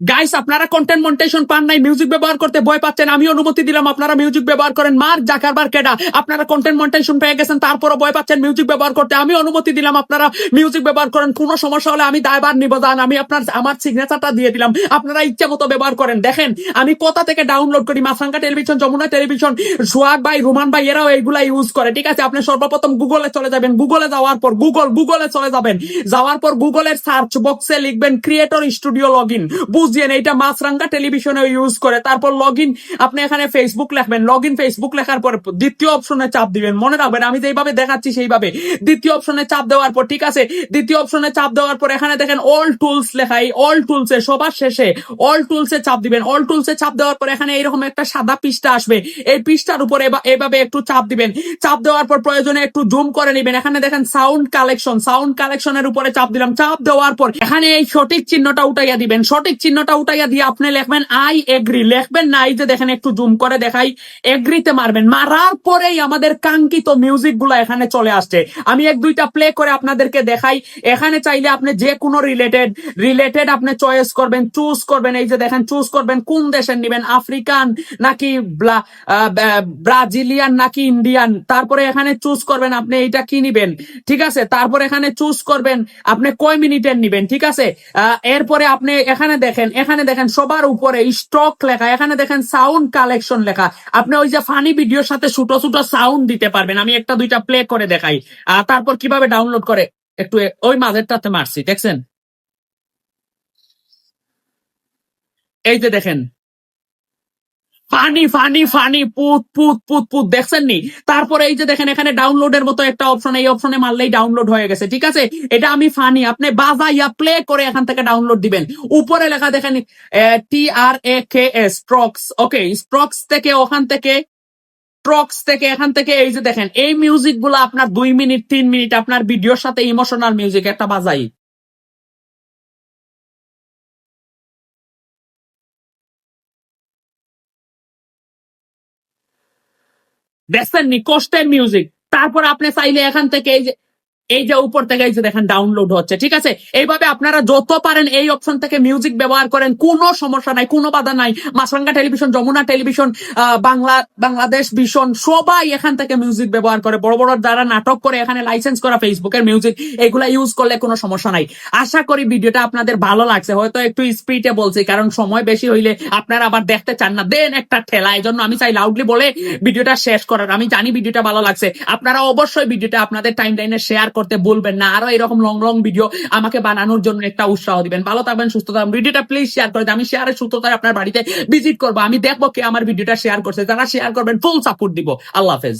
Guys, আপনারা content monetization পান নাই, মিউজিক ব্যবহার করতে ভয় পাচ্ছেন, আমি অনুমতি দিলাম আপনারা মিউজিক ব্যবহার করেন। মার্ক জাকারবার্গ কেডা? আপনারা কন্টেন্ট মনিটাইজেশন পেয়ে গেছেন, তারপরও ভয় পাচ্ছেন মিউজিক ব্যবহার করতে। আমি অনুমতি দিলাম আপনারা মিউজিক ব্যবহার করেন। কোনো সমস্যা হলে আমি দায়ভার নিব। যান, আমি আমার সিগনেচারটা দিয়ে দিলাম, আপনারা ইচ্ছা মতো ব্যবহার করেন। দেখেন আমি কোথা থেকে ডাউনলোড করি। মাছরাঙ্গা টেলিভিশন, যমুনা টেলিভিশন, সোহাগ ভাই, রোমান ভাই, এরাও এইগুলা ইউজ করে। ঠিক আছে, আপনি সর্বপ্রথম গুগলে চলে যাবেন। গুগলে যাওয়ার পর গুগলে চলে যাবেন। যাওয়ার পর গুগলের সার্চ বক্সে লিখবেন ক্রিয়েটর স্টুডিও লগইন। বুঝছেন, এইটা মাছরাঙ্গা টেলিভিশনে ইউজ করে। তারপর লগইন, আপনি এখানে ফেসবুক লিখবেন। লগইন ফেসবুক লেখার পর দ্বিতীয় অপশনে চাপ দিবেন। মনে রাখবেন আমি যেভাবে দেখাচ্ছি সেইভাবে। দ্বিতীয় অপশনে চাপ দেওয়ার পর, ঠিক আছে, দ্বিতীয় অপশনে চাপ দেওয়ার পর এখানে দেখেন অল টুলস লেখা। এই অল টুলসে সবার শেষে অল টুলসে চাপ দিবেন। অল টুলসে চাপ দেওয়ার পর এখানে এইরকম একটা সাদা পৃষ্ঠা আসবে। এই পৃষ্ঠার উপরে এভাবে একটু চাপ দিবেন। চাপ দেওয়ার পর প্রয়োজনে একটু জুম করে নেবেন। এখানে দেখেন সাউন্ড কালেকশন, সাউন্ড কালেকশনের উপরে চাপ দিলাম। চাপ দেওয়ার পর এখানে এই সঠিক চিহ্নটা উঠাইয়া দিবেন। সঠিক চিহ্নটা উঠাইয়া দিয়ে আপনি লিখবেন আই এগ্রি। লিখবেন না, এই যে দেখেন একটু জুম করে দেখাই, এগ্রিতে মারবেন। মারার পরেই আমাদের কাঙ্ক্ষিত মিউজিক গুলো এখানে চলে আসছে। আমি এক দুইটা প্লে করে আপনাদেরকে দেখাই। এখানে চাইলে আপনি যে কোনো রিলেটেড আপনি চয়েস করবেন, চুজ করবেন। এই যে দেখেন চুজ করবেন কোন দেশের নিবেন, আফ্রিকান নাকি ব্রাজিলিয়ান নাকি ইন্ডিয়ান। তারপরে এখানে চুজ করবেন আপনি এইটা কি নিবেন। ঠিক আছে, তারপর এখানে চুজ করবেন আপনি কয় মিনিটের নিবেন। ঠিক আছে, এরপরে আপনি এখানে দেখেন সবার উপরে স্টক লেখা। এখানে দেখেন সাউন্ড কালেকশন লেখা। আপনি ওই যে ফানি ভিডিওর সাথে ছোট ছোট সাউন্ড দিতে পারবেন। আমি একটা দুইটা প্লে করে দেখাই। তারপর কিভাবে ডাউনলোড করে একটু ওই মাঝেরটাতে মারছি, দেখছেন? এই যে দেখেন ফানি ফানি ফানি পুত পুত পুত পুত, দেখছেন নি? তারপরে এই যে দেখেন এখানে ডাউনলোডের মতো একটা অপশন, এই অপশনে মারলেই ডাউনলোড হয়ে গেছে। ঠিক আছে, এটা আমি ফানি, আপনি বাজাইয়া প্লে করে এখান থেকে ডাউনলোড দিবেন। উপরে লেখা দেখেন TRAKS স্ট্রোকস। ওকে, স্ট্রোকস থেকে এখান থেকে এই যে দেখেন এই মিউজিক গুলো আপনার 2 মিনিট 3 মিনিট আপনার ভিডিওর সাথে ইমোশনাল মিউজিক একটা বাজাই। দেখছেন নি কষ্টের মিউজিক? তারপর আপনি চাইলে এখান থেকে এই যে উপর থেকে এই যে দেখেন ডাউনলোড হচ্ছে। ঠিক আছে, এইভাবে আপনারা যত পারেন এই অপশন থেকে মিউজিক ব্যবহার করেন, কোনো সমস্যা নাই, কোনো বাধা নাই। Maasranga television, Jamuna television, Bangladesh vision, সবাই এখান থেকে মিউজিক ব্যবহার করে। বড় বড় যারা নাটক করে এখানে লাইসেন্স করা ফেসবুকের মিউজিক, এগুলা ইউজ করলে কোনো সমস্যা নাই। আশা করি ভিডিওটা আপনাদের ভালো লাগছে। হয়তো একটু স্পিডে বলছি কারণ সময় বেশি হইলে আপনারা আবার দেখতে চান না, দেন একটা ঠেলা। এই জন্য আমি চাই লাউডলি বলে ভিডিওটা শেষ করার। আমি জানি ভিডিওটা ভালো লাগছে, আপনারা অবশ্যই ভিডিওটা আপনাদের টাইম লাইনে শেয়ার করতে বলবেন না। আরো এরকম লং লং ভিডিও আমাকে বানানোর জন্য একটা উৎসাহ দিবেন। ভালো থাকবেন, সুস্থ থাকবেন। ভিডিওটা প্লিজ শেয়ার করে দেন। আমি শেয়ারের সূত্রতায় আপনার বাড়িতে ভিজিট করবো। আমি দেখবো কে আমার ভিডিওটা শেয়ার করছে। যারা শেয়ার করবেন ফুল সাপোর্ট দিব। আল্লাহ হাফেজ।